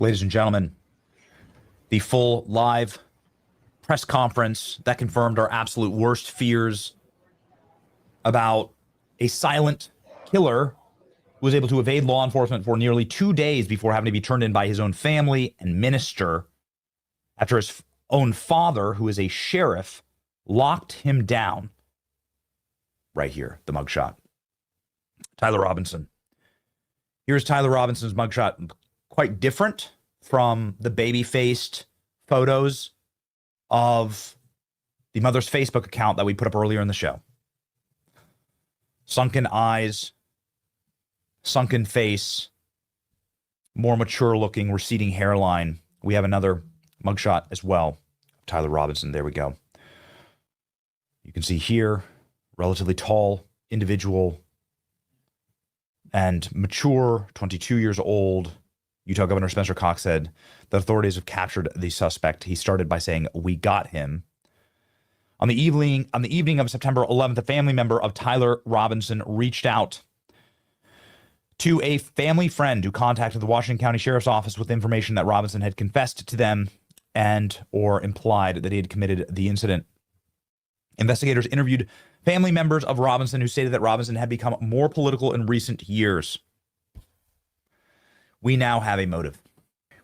Ladies and gentlemen, the full live press conference that confirmed our absolute worst fears about a silent killer who was able to evade law enforcement for nearly 2 days before having to be turned in by his own family and minister after his own father, who is a sheriff, locked him down. Right here, the mugshot. Tyler Robinson. Here's Tyler Robinson's mugshot. Quite different from the baby-faced photos of the mother's Facebook account that we put up earlier in the show. Sunken eyes, sunken face, more mature-looking, receding hairline. We have another mugshot as well. Tyler Robinson, there we go. You can see here, relatively tall individual and mature, 22 years old. Utah Governor Spencer Cox said the authorities have captured the suspect. He started by saying, "We got him." On the evening of September 11th, a family member of Tyler Robinson reached out to a family friend who contacted the Washington County Sheriff's Office with information that Robinson had confessed to them and or implied that he had committed the incident. Investigators interviewed family members of Robinson who stated that Robinson had become more political in recent years. We now have a motive.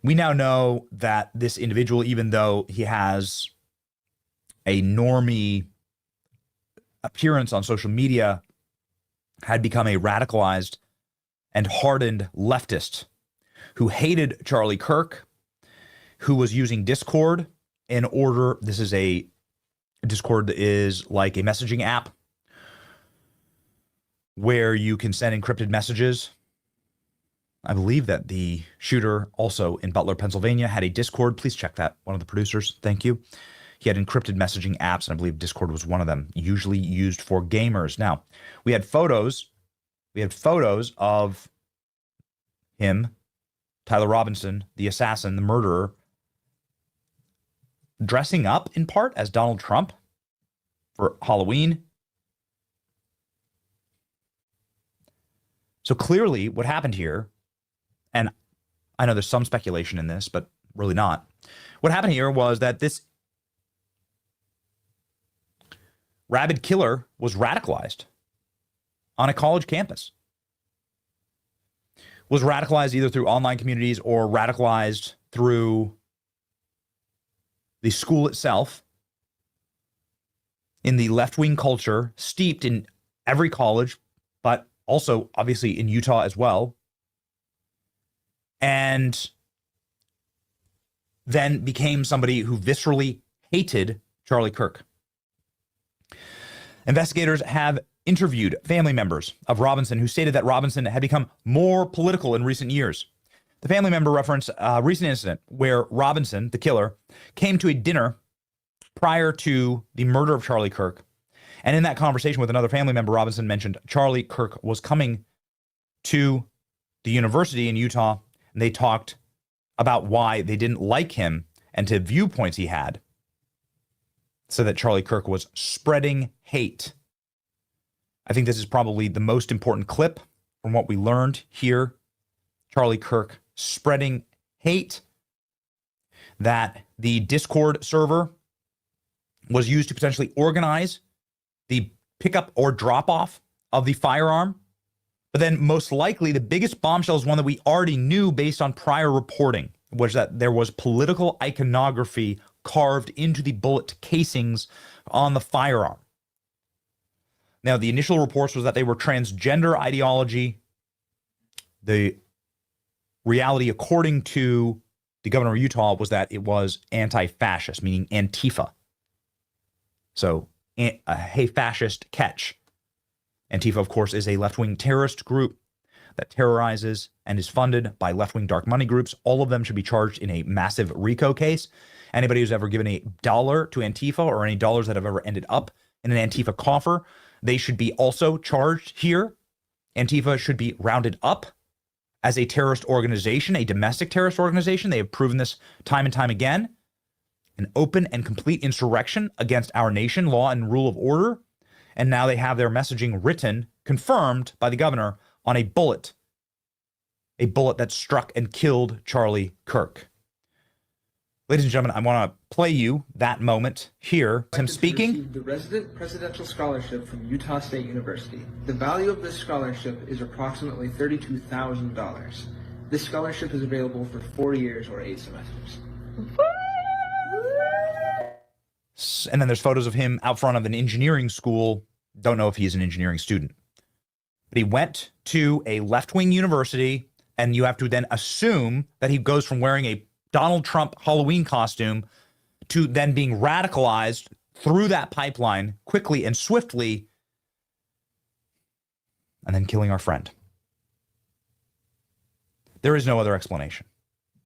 We now know that this individual, even though he has a normie appearance on social media, had become a radicalized and hardened leftist who hated Charlie Kirk, who was using Discord in order, Discord is like a messaging app where you can send encrypted messages. I believe that the shooter also in Butler, Pennsylvania had a Discord. Please check that. One of the producers. Thank you. He had encrypted messaging apps, and I believe Discord was one of them, usually used for gamers. Now, we had photos of him, Tyler Robinson, the assassin, the murderer, dressing up in part as Donald Trump for Halloween. So clearly what happened here, and I know there's some speculation in this, but really not. What happened here was that this rabid killer was radicalized on a college campus. Was radicalized either through online communities or radicalized through the school itself, in the left-wing culture steeped in every college, but also obviously in Utah as well. And then became somebody who viscerally hated Charlie Kirk. Investigators have interviewed family members of Robinson who stated that Robinson had become more political in recent years. The family member referenced a recent incident where Robinson, the killer, came to a dinner prior to the murder of Charlie Kirk. And in that conversation with another family member, Robinson mentioned Charlie Kirk was coming to the university in Utah, and they talked about why they didn't like him and to viewpoints he had, so that Charlie Kirk was spreading hate. I think this is probably the most important clip from what we learned here. Charlie Kirk spreading hate, that the Discord server was used to potentially organize the pickup or drop-off of the firearm. But then most likely the biggest bombshell is one that we already knew based on prior reporting, was that there was political iconography carved into the bullet casings on the firearm. Now, the initial reports was that they were transgender ideology. The reality, according to the governor of Utah, was that it was anti-fascist, meaning Antifa. So, hey, fascist, catch. Antifa, of course, is a left-wing terrorist group that terrorizes and is funded by left-wing dark money groups. All of them should be charged in a massive RICO case. Anybody who's ever given $1 to Antifa, or any dollars that have ever ended up in an Antifa coffer, they should be also charged here. Antifa should be rounded up as a terrorist organization, a domestic terrorist organization. They have proven this time and time again. An open and complete insurrection against our nation, law and rule of order. And now they have their messaging written, confirmed by the governor, on a bullet a bullet that struck and killed Charlie Kirk. Ladies and gentlemen, I want to play you that moment here. Him speaking. Received the Resident Presidential Scholarship from Utah State University. The value of this scholarship is approximately $32,000. This scholarship is available for 4 years or 8 semesters. And then there's photos of him out front of an engineering school. Don't know if he's an engineering student. But he went to a left-wing university, and you have to then assume that he goes from wearing a Donald Trump Halloween costume to then being radicalized through that pipeline quickly and swiftly, and then killing our friend. There is no other explanation.